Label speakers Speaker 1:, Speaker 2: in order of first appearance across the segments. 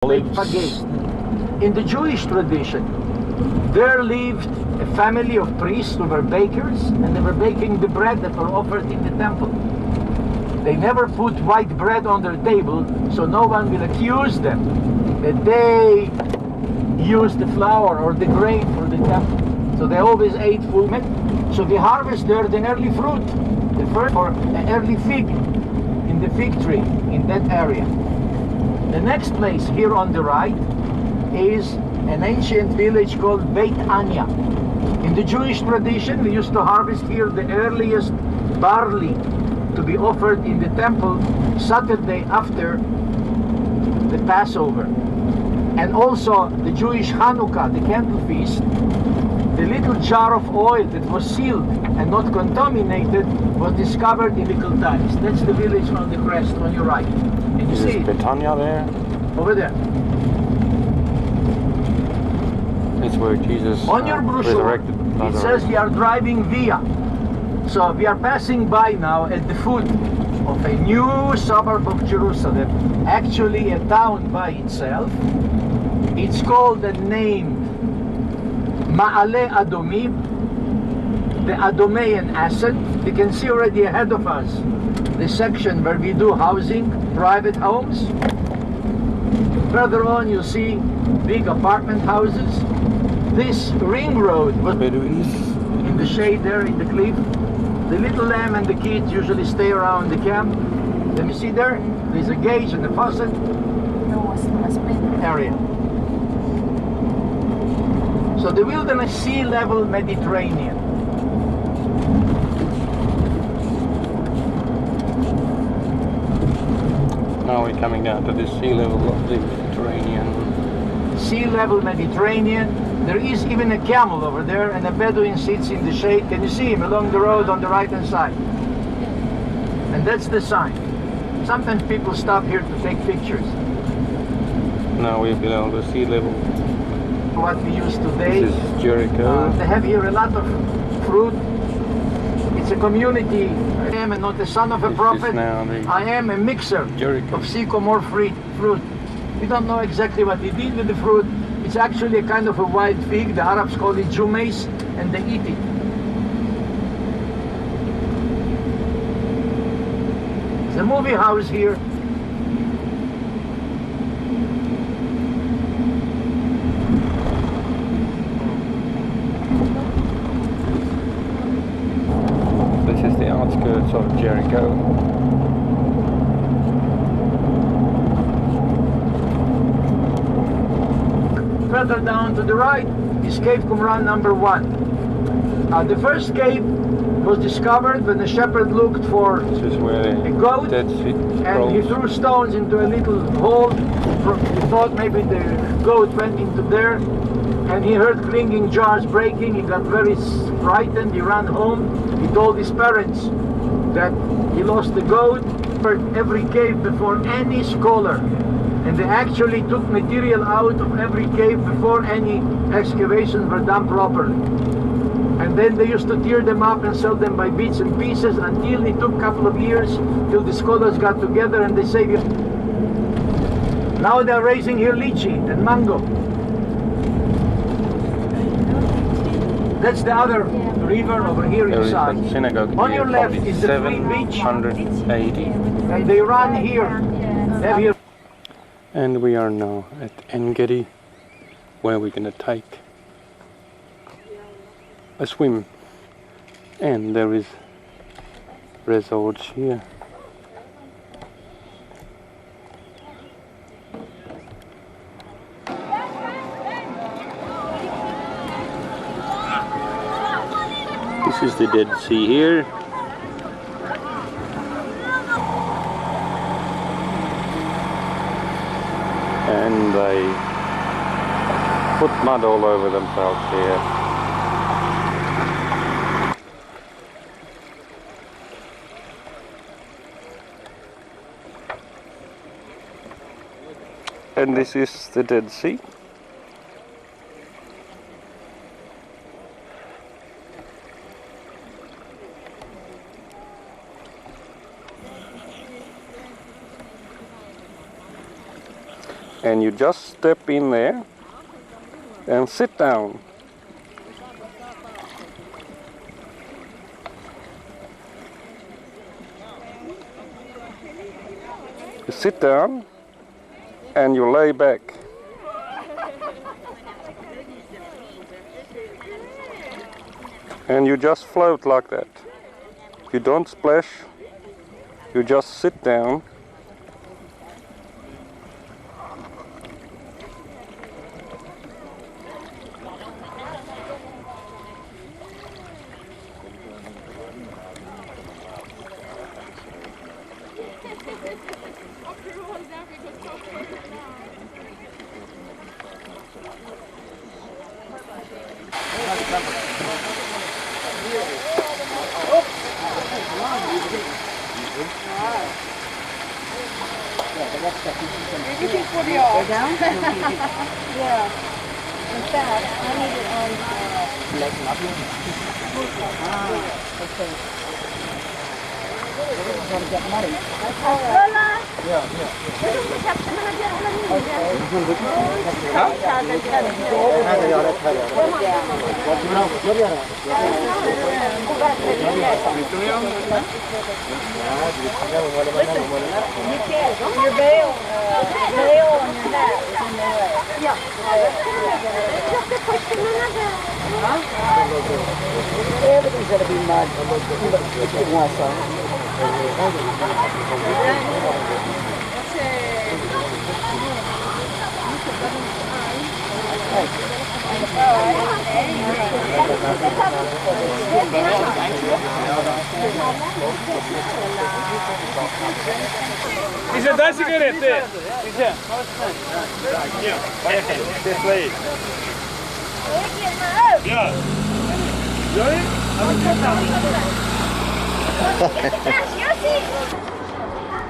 Speaker 1: In the Jewish tradition, there lived a family of priests who were bakers, and they were baking the bread that were offered in the temple. They never put white bread on their table, so no one will accuse them that they used the flour or the grain for the temple. So they always ate full meat. So they harvest there the early fruit, the first or the early fig in the fig tree in that area. The next place here on the right is an ancient village called Beit Anya. In the Jewish tradition, we used to harvest here the earliest barley to be offered in the temple Saturday after the Passover. And also the Jewish Hanukkah, the candle feast, the little jar of oil that was sealed and not contaminated was discovered in little times. That's the village on the crest on your right. Can you see it?
Speaker 2: Betania there?
Speaker 1: Over there.
Speaker 2: It's where Jesus
Speaker 1: on your brochure,
Speaker 2: resurrected.
Speaker 1: It says we are driving via. So we are passing by now at the foot of a new suburb of Jerusalem, actually a town by itself. It's called and named Ma'ale Adomim, the Adomean asset. You can see already ahead of us the section where we do housing, private homes. Further on you see big apartment houses. This ring road was in the shade there in the cliff. The little lamb and the kids usually stay around the camp. Let me see there, there's a gauge and a faucet area. So the wilderness, sea level Mediterranean.
Speaker 2: Now we're coming down to the sea level of the Mediterranean.
Speaker 1: Sea level Mediterranean. There is even a camel over there, and a Bedouin sits in the shade. Can you see him along the road on the right hand side? And that's the sign. Sometimes people stop here to take pictures.
Speaker 2: Now we're below the sea level.
Speaker 1: What we use today.
Speaker 2: This is Jericho.
Speaker 1: They have here a lot of fruit. It's a community. I am not the son of a prophet. I am a mixer of sycamore fruit. We don't know exactly what he did with the fruit. It's actually a kind of a wild fig. The Arabs call it jumeis, and they eat it. It's a movie house here.
Speaker 2: This is the outskirts of Jericho.
Speaker 1: Further down to the right is Cave Qumran number 1. The first cave was discovered when the shepherd looked for a goat, and he threw stones into a little hole. He thought maybe the goat went into there, and he heard clinking jars breaking. He got very frightened. He ran home. He told his parents that he lost the goat. Every cave before any scholar, and they actually took material out of every cave before any excavations were done properly. And then they used to tear them up and sell them by bits and pieces until it took a couple of years till the scholars got together and they say, now they're raising here lychee and mango. That's the other river over here inside. On your left is the Green Beach.
Speaker 2: 780.
Speaker 1: And they run here. They have here.
Speaker 2: And we are now at En-Gedi, where we're going to take a swim. And there is resorts here. This is the Dead Sea here. And they put mud all over themselves here. And this is the Dead Sea. and you just step in there and sit down. You sit down and you lay back. And you just float like that. You don't splash, you just sit down.
Speaker 3: Everything for the all. Down? Yeah. In fact, I need it on okay. Lola! Yeah. Your veil on your hat is in the way. Yeah. Everything's going to be mud. If you want some.
Speaker 4: Dice, дай сигареты. Dice. Поехали. Все свои. Я.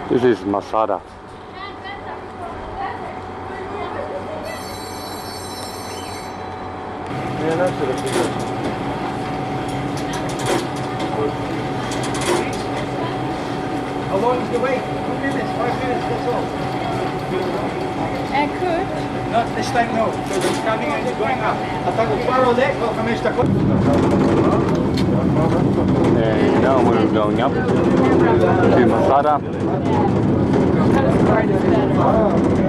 Speaker 2: This is Masada.
Speaker 1: How long is the wait? 2 minutes, 5 minutes, that's all.
Speaker 3: And cook.
Speaker 1: Not this time, no. Because it's coming and it's going up. Ataco faro de, well, 5 daqui.
Speaker 2: And now we're going up to Masada.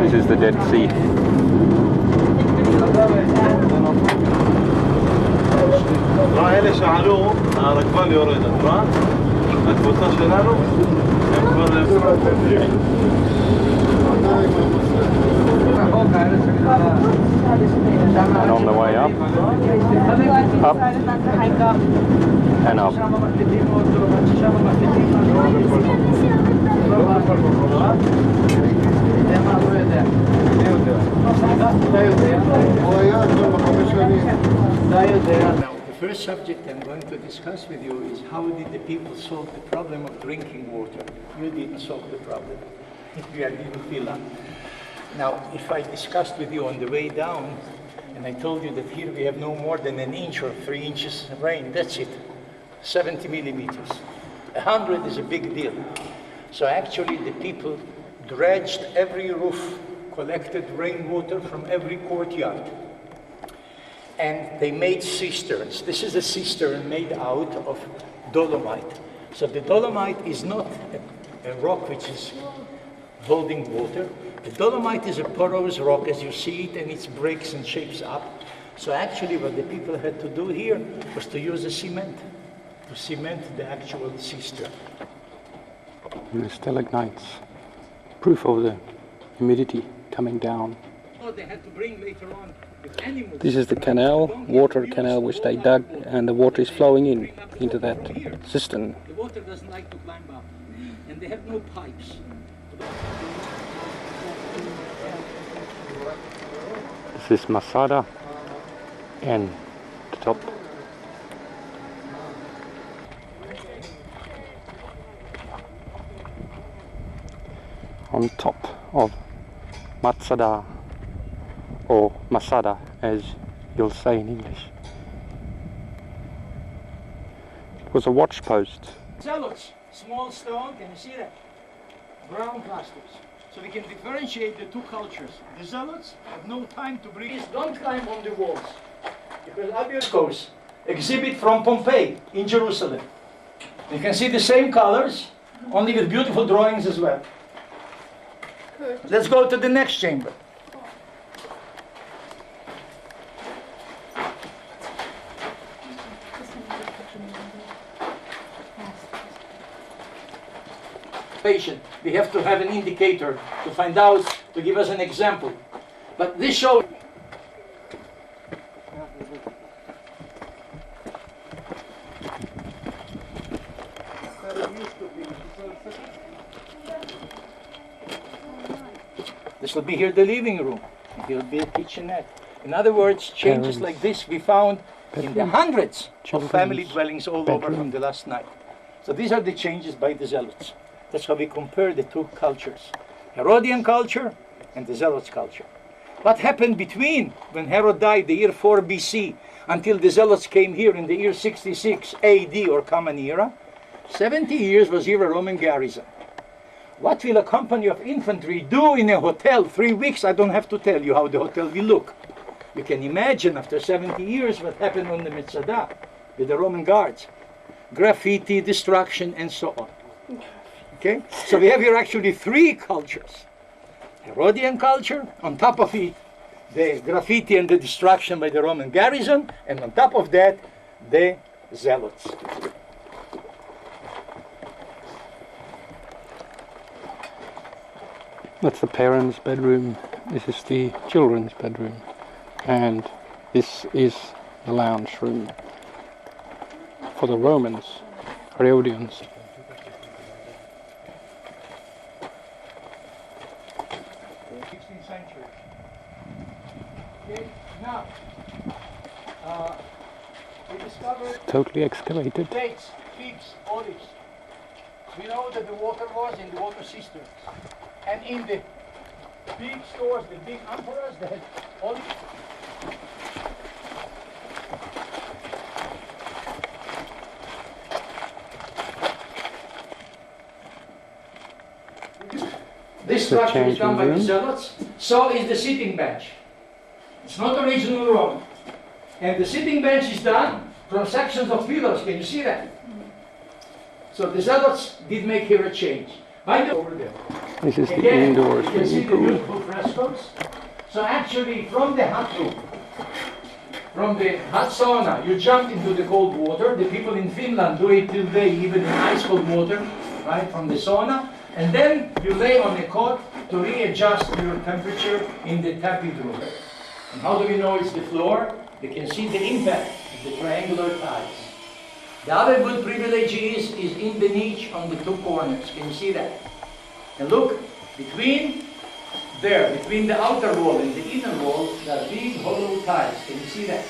Speaker 2: This is the Dead Sea.
Speaker 4: راح إلى شعلوه ركبان يورينا راح الكوتا شلالو
Speaker 2: And on the way up and up.
Speaker 1: Now, the first subject I'm going to discuss with you is how did the people solve the problem of drinking water? You didn't solve the problem. You didn't feel that. Now, if I discussed with you on the way down, and I told you that here we have no more than an inch or 3 inches of rain, that's it, 70 millimeters. 100 is a big deal. So actually the people dredged every roof, collected rainwater from every courtyard, and they made cisterns. This is a cistern made out of dolomite. So the dolomite is not a rock which is holding water. The dolomite is a porous rock as you see it, and it breaks and shapes up. So actually what the people had to do here was to use a cement, to cement the actual cistern.
Speaker 2: And the stalagmites, proof of the humidity coming down.
Speaker 1: Oh, they had to bring later on the animals.
Speaker 2: This is the canal, water canal, which they dug, and the water is flowing into that cistern.
Speaker 1: The water doesn't like to climb up, and they have no pipes.
Speaker 2: This is Masada and the top. On top of Matsada, or Masada as you'll say in English. It was a watch post.
Speaker 1: Zealots, small stone, can you see that? Brown plasters. So we can differentiate the two cultures. The Zealots have no time to breathe. Don't climb on the walls. Because Abios exhibit from Pompeii in Jerusalem. You can see the same colors, only with beautiful drawings as well. Let's go to the next chamber. We have to have an indicator to find out, to give us an example. But this shows. This will be here the living room. It will be a kitchenette. In other words, changes like this we found in the hundreds of family dwellings all over from the last night. So these are the changes by the Zealots. That's how we compare the two cultures, Herodian culture and the Zealots culture. What happened between when Herod died, the year 4 BC, until the Zealots came here in the year 66 AD or Common Era? 70 years was here a Roman garrison. What will a company of infantry do in a hotel 3 weeks? I don't have to tell you how the hotel will look. You can imagine after 70 years what happened on the Metzadah with the Roman guards. Graffiti, destruction, and so on. Okay? So we have here actually three cultures. Herodian culture, on top of it, the graffiti and the destruction by the Roman garrison, and on top of that, the Zealots.
Speaker 2: That's the parents' bedroom, this is the children's bedroom, and this is the lounge room for the Romans, Herodians.
Speaker 1: 16th century. Okay, now, we discovered
Speaker 2: Totally excavated.
Speaker 1: dates, figs, olives. We know that the water was in the water cisterns. And in the big stores, the big amphoras, they had olives. This structure is done by the Zealots. So is the sitting bench. It's not original Roman. And the sitting bench is done from sections of pillars. Can you see that? So the Zealots did make here a change. By the over there.
Speaker 2: This is the
Speaker 1: Again,
Speaker 2: indoor
Speaker 1: you can see
Speaker 2: swimming
Speaker 1: the
Speaker 2: pool.
Speaker 1: beautiful frescoes. So actually, from the hot room, from the hot sauna, you jump into the cold water. The people in Finland do it till they even in ice cold water, right, from the sauna. And then you lay on a cot to readjust your temperature in the tapied room. And how do we know it's the floor? You can see the impact of the triangular tiles. The other good privilege is in the niche on the two corners. Can you see that? And look, between the outer wall and the inner wall, there are big hollow tiles. Can you see that?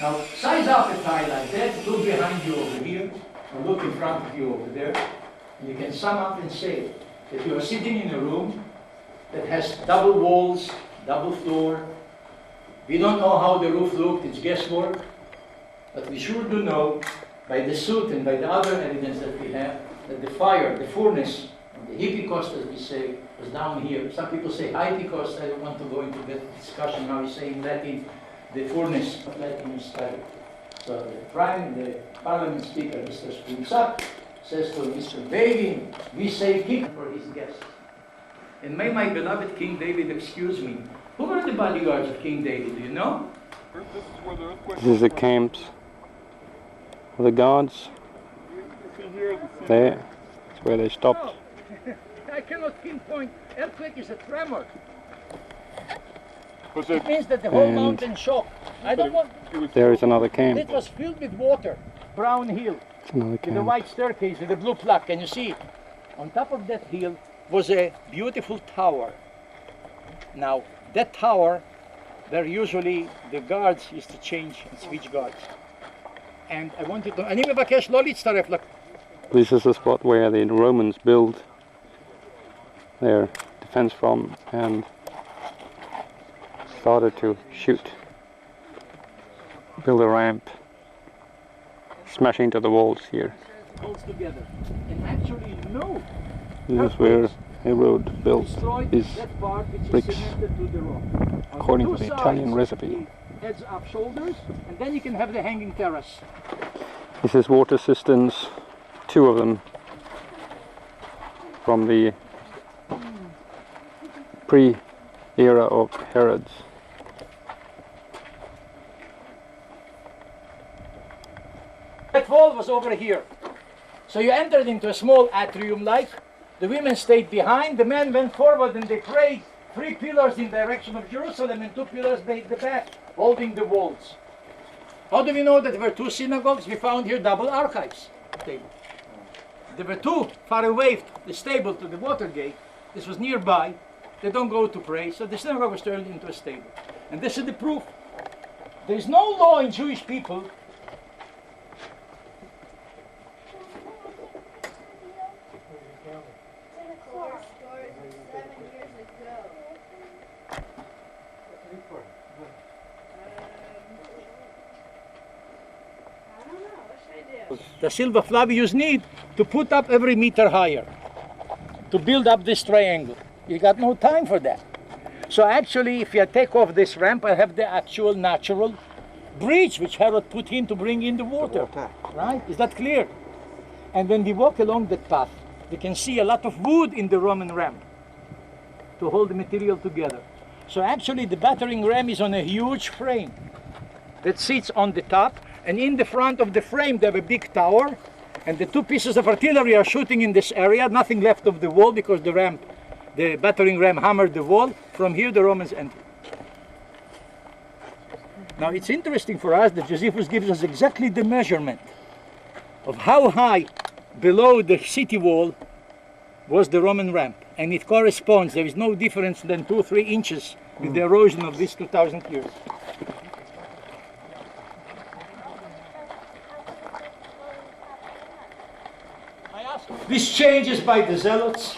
Speaker 1: Now, size up a tile like that, look behind you over here, or look in front of you over there, and you can sum up and say that you are sitting in a room that has double walls, double floor. We don't know how the roof looked, it's guesswork, but we sure do know by the soot and by the other evidence that we have that the fire, the furnace, the Hipikost, as we say, was down here. Some people say Hypikost. I don't want to go into that discussion now. We say in Latin, the furnace of Latin is studied. So the parliament speaker, Mr. Spruce, says to Mr. David, we say king for his guests. And may my beloved King David excuse me. Who were the bodyguards of King David? Do you know?
Speaker 2: This is the camps of the guards. There, that's where they stopped.
Speaker 1: No. I cannot pinpoint. Earthquake is a tremor. It means that the whole mountain shook. I don't want.
Speaker 2: There is another camp.
Speaker 1: It was filled with water. Brown hill
Speaker 2: It's another
Speaker 1: with a
Speaker 2: camp.
Speaker 1: white staircase with a blue plaque. Can you see it? On top of that hill was a beautiful tower. Now that tower, there usually the guards used to change and switch guards. And I wanted to. אני מבקש לא להצטרף.
Speaker 2: This is the spot where the Romans built their defense from and started to shoot, build a ramp, smash into the walls here.
Speaker 1: Holds together. And actually, no.
Speaker 2: This is where a road built
Speaker 1: destroyed
Speaker 2: is
Speaker 1: that part which
Speaker 2: bricks,
Speaker 1: is cemented to the rock. On
Speaker 2: according
Speaker 1: two
Speaker 2: to the
Speaker 1: sides,
Speaker 2: Italian recipe.
Speaker 1: the heads up shoulders, and then you can have the hanging terrace.
Speaker 2: This is water cisterns, 2 of them from the pre-era of Herod's.
Speaker 1: That wall was over here. So you entered into a small atrium like. The women stayed behind, the men went forward and they prayed 3 pillars in direction of Jerusalem and 2 pillars made the back, holding the walls. How do we know that there were 2 synagogues? We found here double archives. There were 2 far away, the stable to the water gate. This was nearby. They don't go to pray, so the synagogue was turned into a stable. And this is the proof. There is no law in Jewish people the Silva Flavius need to put up every meter higher to build up this triangle. You got no time for that. So actually, if you take off this ramp, I have the actual natural bridge which Herod put in to bring in the water. Right? Is that clear? And when we walk along that path, we can see a lot of wood in the Roman ramp to hold the material together. So actually, the battering ram is on a huge frame that sits on the top. And in the front of the frame, they have a big tower, and the 2 pieces of artillery are shooting in this area. Nothing left of the wall because the battering ram hammered the wall. From here, the Romans entered. Now, it's interesting for us that Josephus gives us exactly the measurement of how high below the city wall was the Roman ramp, and it corresponds. There is no difference than 2 or 3 inches with the erosion of these 2,000 years. This changes by the zealots.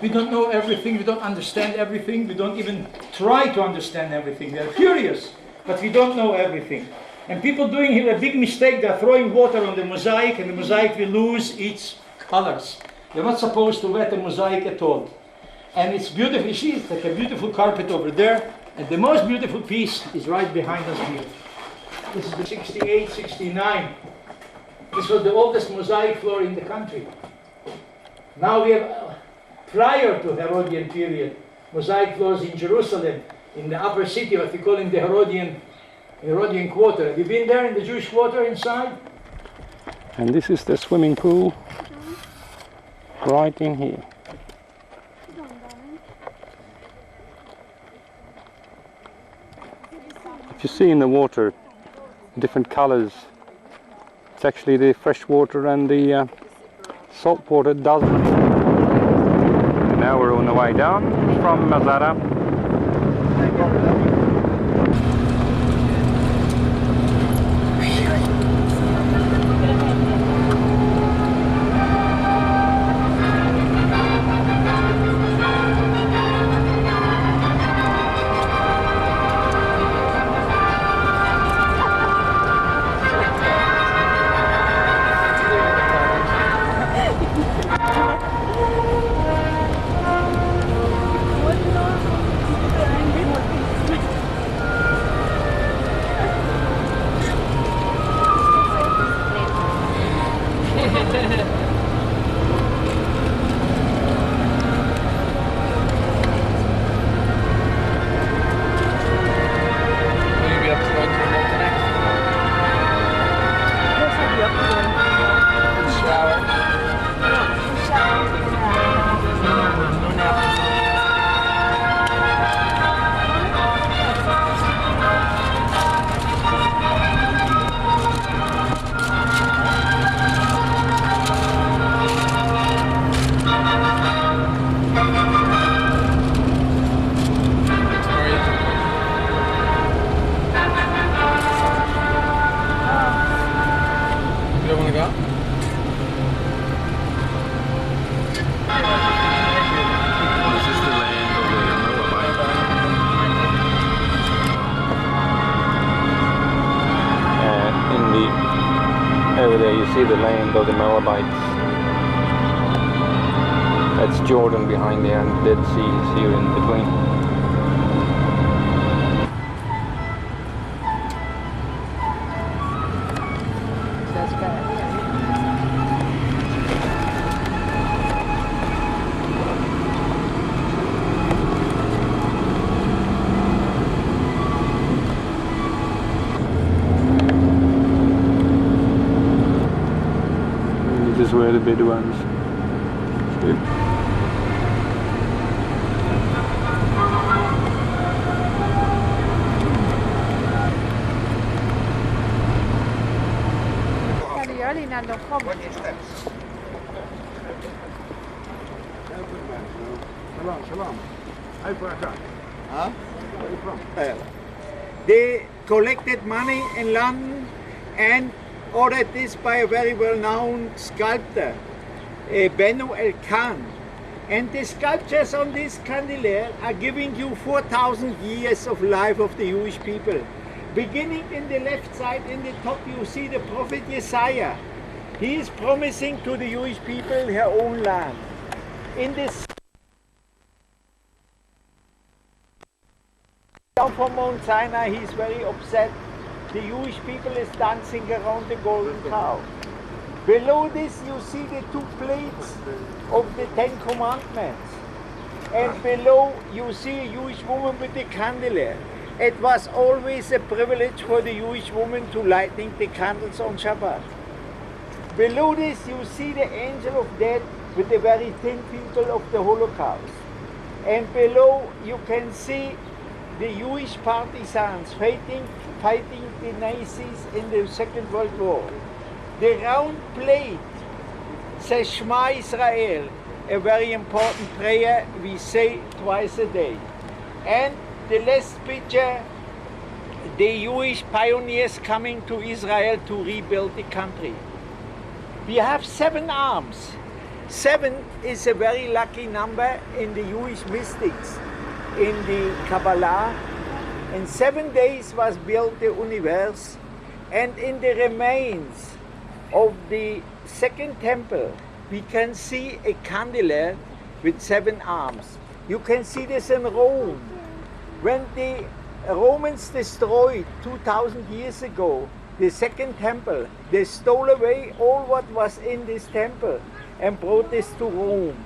Speaker 1: We don't know everything, we don't understand everything, we don't even try to understand everything. They're curious, but we don't know everything. And people doing here a big mistake, they're throwing water on the mosaic, and the mosaic will lose its colors. You're not supposed to wet a mosaic at all. And it's beautiful, you see, it's like a beautiful carpet over there, and the most beautiful piece is right behind us here. This is the 68, 69. This was the oldest mosaic floor in the country. Now we have, prior to Herodian period, mosaic floors in Jerusalem, in the upper city, what we call in the Herodian quarter. Have you been there in the Jewish quarter inside?
Speaker 2: And this is the swimming pool right in here. If you see in the water different colors, it's actually the fresh water and the salt water doesn't. And now we're on the way down from Mazara. Over there you see the land of the Moabites. That's Jordan behind there, and the Dead Sea is here in between.
Speaker 3: That's bad.
Speaker 2: This is where the Bedouins live.
Speaker 3: Kan du göra det innan de kommer?
Speaker 1: Shalom. Hi, Prakat.
Speaker 5: Huh?
Speaker 1: Where are you from?
Speaker 5: They collected money in London and ordered this by a very well-known sculptor, Benu El Khan. And the sculptures on this candelabra are giving you 4,000 years of life of the Jewish people. Beginning in the left side, in the top, you see the prophet Isaiah. He is promising to the Jewish people their own land. In this down from Mount Sinai, he is very upset. The Jewish people is dancing around the golden cow. Below this you see the two plates of the Ten Commandments. And below you see a Jewish woman with a candelabra. It was always a privilege for the Jewish woman to lighting the candles on Shabbat. Below this you see the angel of death with the very thin people of the Holocaust. And below you can see the Jewish partisans fighting the Nazis in the Second World War. The round plate says Shema Israel, a very important prayer we say twice a day. And the last picture, the Jewish pioneers coming to Israel to rebuild the country. We have 7 arms. 7 is a very lucky number in the Jewish mystics. In the Kabbalah, in 7 days was built the universe, and in the remains of the second temple we can see a candelabra with 7 arms. You can see this in Rome. When the Romans destroyed 2000 years ago the second temple, they stole away all what was in this temple and brought this to Rome.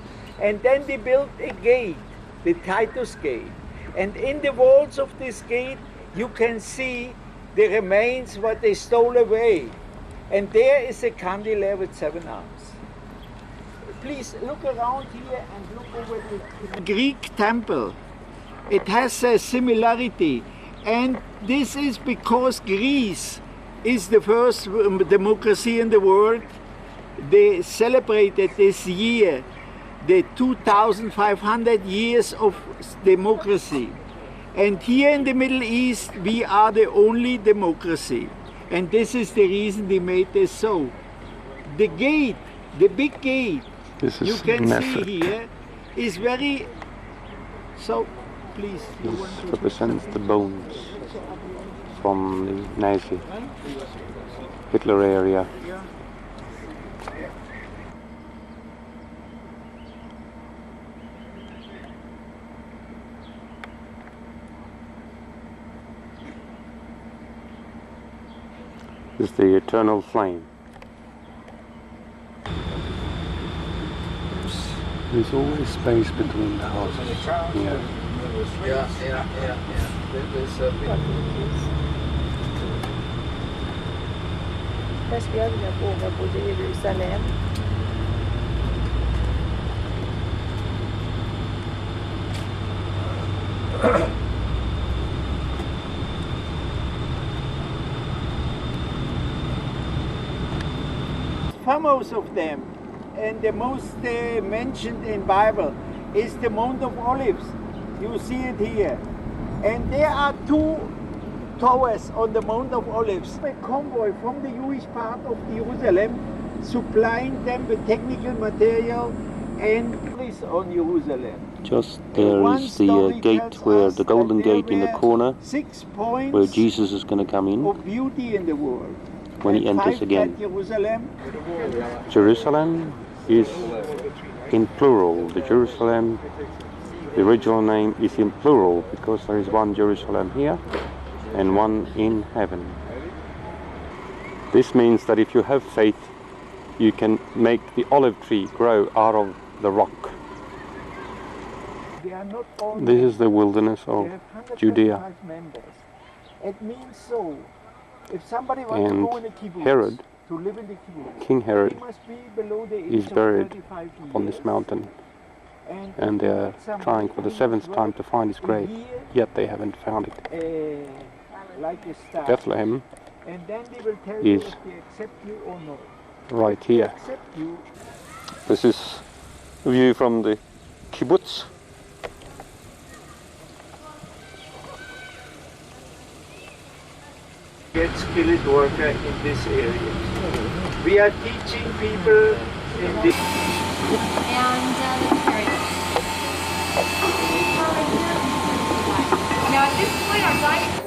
Speaker 5: And then they built a gate, the Titus Gate. And in the walls of this gate, you can see the remains what they stole away. And there is a candelabra with 7 arms. Please look around here and look over the Greek temple. It has a similarity. And this is because Greece is the first democracy in the world. They celebrated this year the 2,500 years of democracy. And here in the Middle East, we are the only democracy. And this is the reason they made this so. The gate, the big gate,
Speaker 2: This is
Speaker 5: you can
Speaker 2: massive.
Speaker 5: see here, is very, so please. You
Speaker 2: This
Speaker 5: want to
Speaker 2: represents the bones from the Nazi Hitler area. This is the eternal flame. There's always space between the houses. Yeah.
Speaker 3: Där skulle jag vilja bo om jag bodde i Jerusalem.
Speaker 5: Foremost of them, and the most mentioned in Bible, is the Mount of Olives. You see it here. And there are 2 towers on the Mount of Olives. A convoy from the Jewish part of Jerusalem supplying them with technical material and this on Jerusalem.
Speaker 2: Just there is the gate where the golden gate in the corner
Speaker 5: 6 points
Speaker 2: where Jesus is going to come in
Speaker 5: of beauty in the world.
Speaker 2: when he
Speaker 5: And
Speaker 2: enters
Speaker 5: 5
Speaker 2: again.
Speaker 5: at Jerusalem.
Speaker 2: Jerusalem is in plural. The Jerusalem, the original name is in plural because there is one Jerusalem here and one in heaven. This means that if you have faith, you can make the olive tree grow out of the rock.
Speaker 5: They are not all
Speaker 2: This is the wilderness
Speaker 5: They
Speaker 2: of
Speaker 5: have
Speaker 2: Judea.
Speaker 5: 125 members. It means so. If somebody wants to
Speaker 2: And
Speaker 5: go in a kibbutz,
Speaker 2: Herod,
Speaker 5: to live in the kibbutz,
Speaker 2: King Herod,
Speaker 5: he must be below the age
Speaker 2: is
Speaker 5: of
Speaker 2: buried
Speaker 5: 35
Speaker 2: on this
Speaker 5: years.
Speaker 2: mountain,
Speaker 5: if
Speaker 2: and they are
Speaker 5: somebody
Speaker 2: trying for the
Speaker 5: who
Speaker 2: seventh
Speaker 5: is
Speaker 2: time to find his
Speaker 5: a
Speaker 2: grave,
Speaker 5: year,
Speaker 2: yet they haven't found it.
Speaker 5: like a star.
Speaker 2: Bethlehem
Speaker 5: And then they will tell you
Speaker 2: is
Speaker 5: if they accept you or not.
Speaker 2: right
Speaker 5: If they
Speaker 2: here.
Speaker 5: accept you,
Speaker 2: This is a view from the kibbutz.
Speaker 5: get skilled worker in this area. We are teaching people in this.
Speaker 3: Now at this point our diet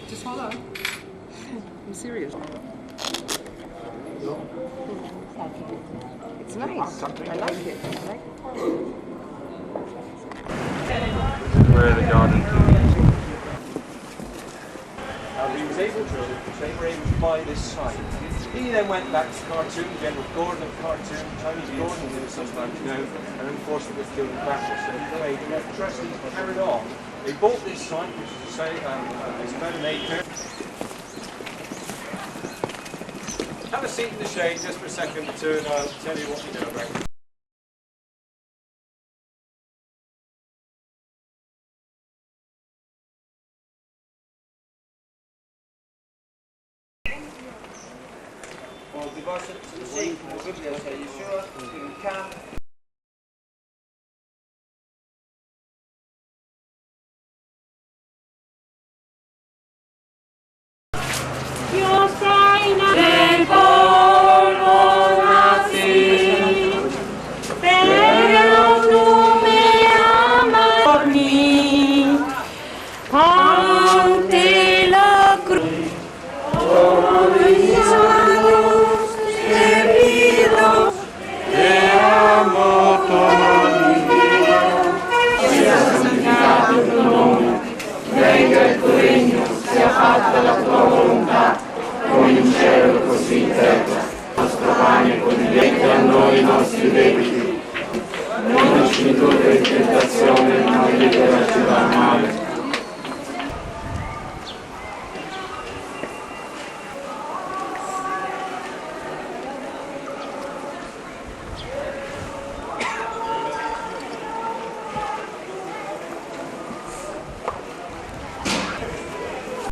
Speaker 3: just hold on. I'm serious. It's nice. I like it.
Speaker 4: Where the garden.
Speaker 6: He was able to, they were able to buy this site. He then went back to Khartoum, General Gordon of Khartoum, Chinese Gordon who was sometimes known, and unfortunately was killed in battle. So he played, and the trustees carried on. They bought this site, which is it's about an acre. Have a seat in the shade just for a second or two, and I'll tell you what we do about it. Well, the boss to the seat, are you sure? You can.
Speaker 7: Del polvo nací, pero tú me amas por mí. Ante la cruz, oh mis manos te pido, te amo toda mi vida. Sia santificato il tuo nome, venga il tuo regno, sia fatta la tua volontà. Come in cielo così in terra, il nostro pane quotidiano a noi i nostri debiti, non ci indurre in tentazione, ma liberaci dal male.